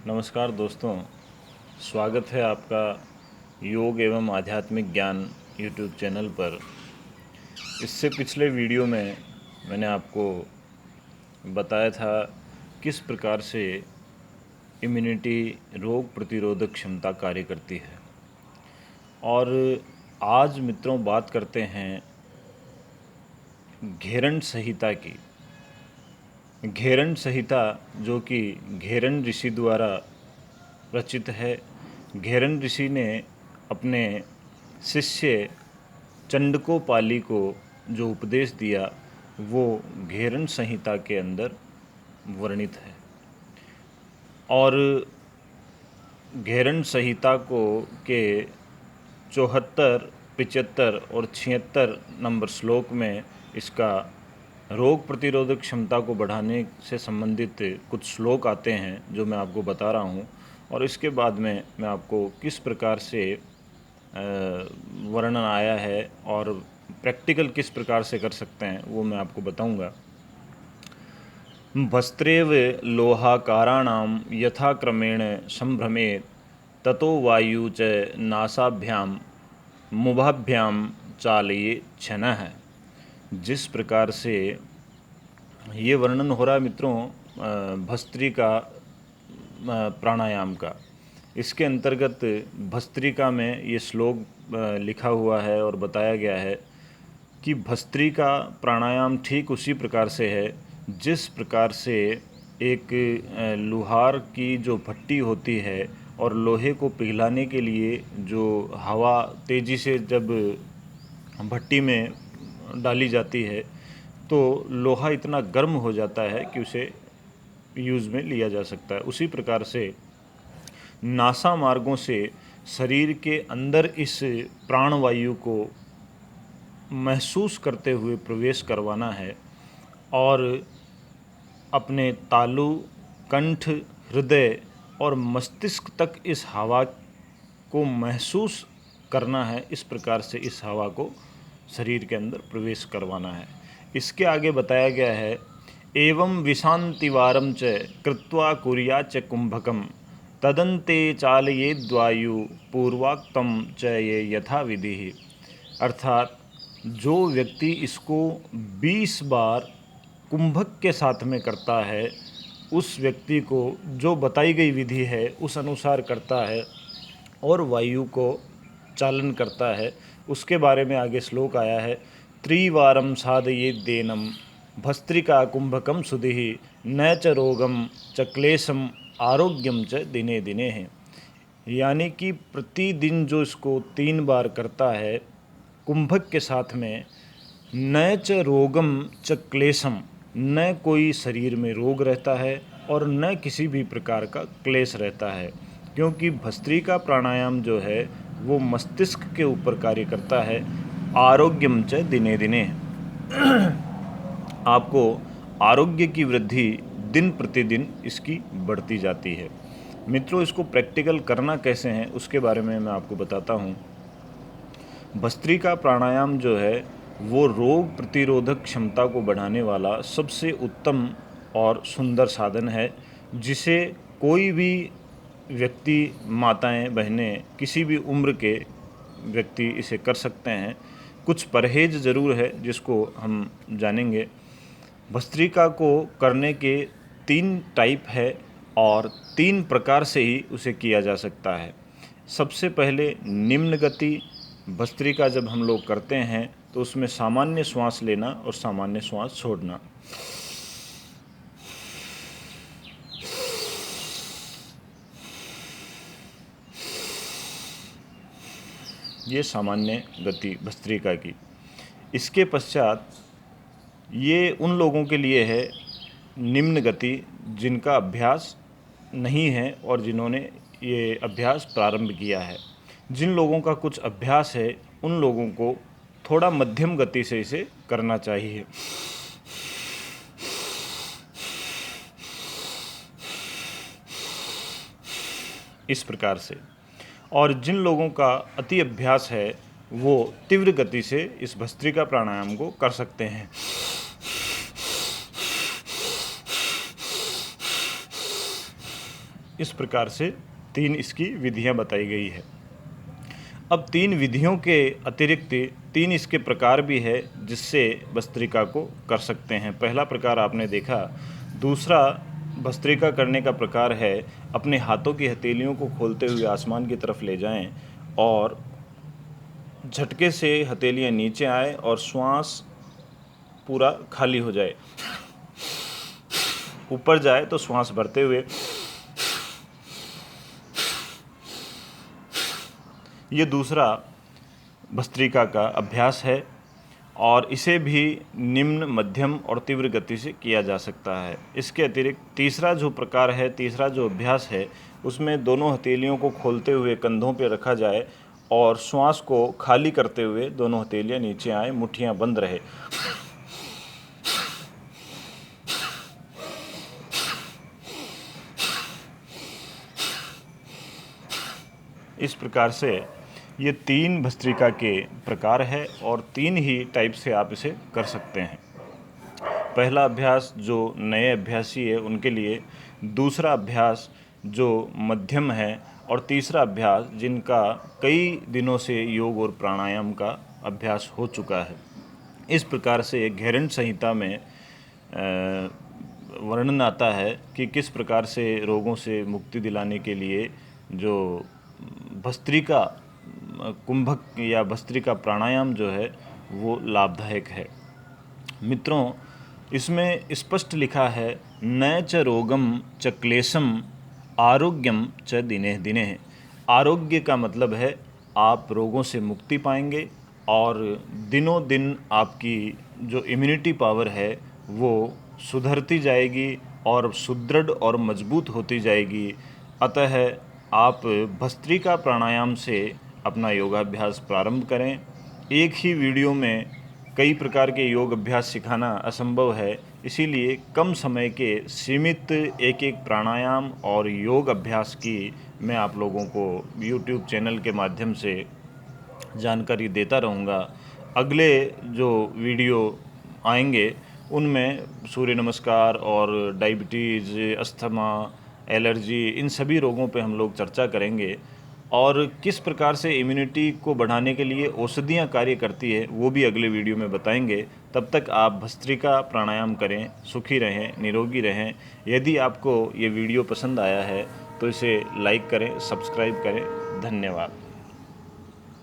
नमस्कार दोस्तों, स्वागत है आपका योग एवं आध्यात्मिक ज्ञान यूट्यूब चैनल पर। इससे पिछले वीडियो में मैंने आपको बताया था किस प्रकार से इम्यूनिटी रोग प्रतिरोधक क्षमता कार्य करती है। और आज मित्रों बात करते हैं घेरन संहिता की। घेरन संहिता जो कि घेरन ऋषि द्वारा रचित है। घेरन ऋषि ने अपने शिष्य चंडकोपाली को जो उपदेश दिया वो घेरन संहिता के अंदर वर्णित है। और घेरन संहिता को के 74, 75 और 76 नंबर श्लोक में इसका रोग प्रतिरोधक क्षमता को बढ़ाने से संबंधित कुछ श्लोक आते हैं जो मैं आपको बता रहा हूँ। और इसके बाद में मैं आपको किस प्रकार से वर्णन आया है और प्रैक्टिकल किस प्रकार से कर सकते हैं वो मैं आपको बताऊंगा। वस्त्रेव लोहाकाराणाम यथाक्रमेण संभ्रमेत ततो वायु च नासाभ्याम मुभाभ्याम चालये क्षणः। जिस प्रकार से ये वर्णन हो रहा है मित्रों भस्त्रिका प्राणायाम का, इसके अंतर्गत भस्त्रिका में ये श्लोक लिखा हुआ है और बताया गया है कि भस्त्रिका प्राणायाम ठीक उसी प्रकार से है जिस प्रकार से एक लोहार की जो भट्टी होती है और लोहे को पिघलाने के लिए जो हवा तेज़ी से जब भट्टी में डाली जाती है तो लोहा इतना गर्म हो जाता है कि उसे यूज़ में लिया जा सकता है। उसी प्रकार से नासा मार्गों से शरीर के अंदर इस प्राणवायु को महसूस करते हुए प्रवेश करवाना है और अपने तालु, कंठ, हृदय और मस्तिष्क तक इस हवा को महसूस करना है। इस प्रकार से इस हवा को शरीर के अंदर प्रवेश करवाना है। इसके आगे बताया गया है एवं विशांतिवारम च कृत्वा कुर्या च कुंभकम तदंते चालयेद्वायु पूर्वाक्तम च ये यथा विधि। अर्थात जो व्यक्ति इसको 20 बार कुंभक के साथ में करता है उस व्यक्ति को जो बताई गई विधि है उस अनुसार करता है और वायु को चालन करता है, उसके बारे में आगे श्लोक आया है त्रिवारम साधयेद्देनम भस्त्रिका कुंभकम सुधिः न च रोगम च क्लेशम आरोग्यम च दिने दिने है। यानी कि प्रतिदिन जो इसको 3 बार करता है कुंभक के साथ में, न च रोगम च क्लेशम, न कोई शरीर में रोग रहता है और न किसी भी प्रकार का क्लेश रहता है, क्योंकि भस्त्रिका प्राणायाम जो है वो मस्तिष्क के ऊपर कार्य करता है। आरोग्यम च दिने दिने, आपको आरोग्य की वृद्धि दिन प्रतिदिन इसकी बढ़ती जाती है। मित्रों, इसको प्रैक्टिकल करना कैसे हैं उसके बारे में मैं आपको बताता हूँ। भस्त्रिका प्राणायाम जो है वो रोग प्रतिरोधक क्षमता को बढ़ाने वाला सबसे उत्तम और सुंदर साधन है, जिसे कोई भी व्यक्ति, माताएं, बहनें, किसी भी उम्र के व्यक्ति इसे कर सकते हैं। कुछ परहेज ज़रूर है जिसको हम जानेंगे। भस्त्रिका को करने के 3 टाइप है और 3 प्रकार से ही उसे किया जा सकता है। सबसे पहले निम्न गति भस्त्रिका जब हम लोग करते हैं तो उसमें सामान्य श्वास लेना और सामान्य श्वास छोड़ना। ये सामान्य गति भस्त्रिका की। इसके पश्चात ये उन लोगों के लिए है निम्न गति जिनका अभ्यास नहीं है और जिन्होंने ये अभ्यास प्रारंभ किया है। जिन लोगों का कुछ अभ्यास है उन लोगों को थोड़ा मध्यम गति से इसे करना चाहिए। इस प्रकार से। और जिन लोगों का अति अभ्यास है वो तीव्र गति से इस भस्त्रिका प्राणायाम को कर सकते हैं। इस प्रकार से 3 इसकी विधियां बताई गई है। अब 3 विधियों के अतिरिक्त 3 इसके प्रकार भी है जिससे भस्त्रिका को कर सकते हैं। पहला प्रकार आपने देखा। दूसरा भस्त्रिका करने का प्रकार है अपने हाथों की हथेलियों को खोलते हुए आसमान की तरफ ले जाएं और झटके से हथेलियां नीचे आए और श्वास पूरा खाली हो जाए। ऊपर जाए तो श्वास भरते हुए, ये दूसरा भस्त्रिका का अभ्यास है और इसे भी निम्न, मध्यम और तीव्र गति से किया जा सकता है। इसके अतिरिक्त तीसरा जो प्रकार है, तीसरा जो अभ्यास है, उसमें दोनों हथेलियों को खोलते हुए कंधों पर रखा जाए और श्वास को खाली करते हुए दोनों हथेलियां नीचे आए, मुट्ठियां बंद रहे। इस प्रकार से ये 3 भस्त्रिका के प्रकार है और 3 ही टाइप से आप इसे कर सकते हैं। पहला अभ्यास जो नए अभ्यासी है उनके लिए, दूसरा अभ्यास जो मध्यम है और तीसरा अभ्यास जिनका कई दिनों से योग और प्राणायाम का अभ्यास हो चुका है। इस प्रकार से घेरंड संहिता में वर्णन आता है कि किस प्रकार से रोगों से मुक्ति दिलाने के लिए जो भस्त्रिका कुंभक या भस्त्रिका प्राणायाम जो है वो लाभदायक है। मित्रों, इसमें स्पष्ट लिखा है, न च रोगम च क्लेशम आरोग्यम च दिने दिने। आरोग्य का मतलब है आप रोगों से मुक्ति पाएंगे और दिनों दिन आपकी जो इम्यूनिटी पावर है वो सुधरती जाएगी और सुदृढ़ और मजबूत होती जाएगी। अतः आप भस्त्रिका प्राणायाम से अपना योगाभ्यास प्रारंभ करें। एक ही वीडियो में कई प्रकार के योग अभ्यास सिखाना असंभव है, इसीलिए कम समय के सीमित एक एक प्राणायाम और योग अभ्यास की मैं आप लोगों को YouTube चैनल के माध्यम से जानकारी देता रहूँगा। अगले जो वीडियो आएंगे उनमें सूर्य नमस्कार और डायबिटीज़, अस्थमा, एलर्जी, इन सभी रोगों पे हम लोग चर्चा करेंगे और किस प्रकार से इम्यूनिटी को बढ़ाने के लिए औषधियाँ कार्य करती है वो भी अगले वीडियो में बताएंगे। तब तक आप भस्त्रिका प्राणायाम करें, सुखी रहें, निरोगी रहें। यदि आपको ये वीडियो पसंद आया है तो इसे लाइक करें, सब्सक्राइब करें। धन्यवाद।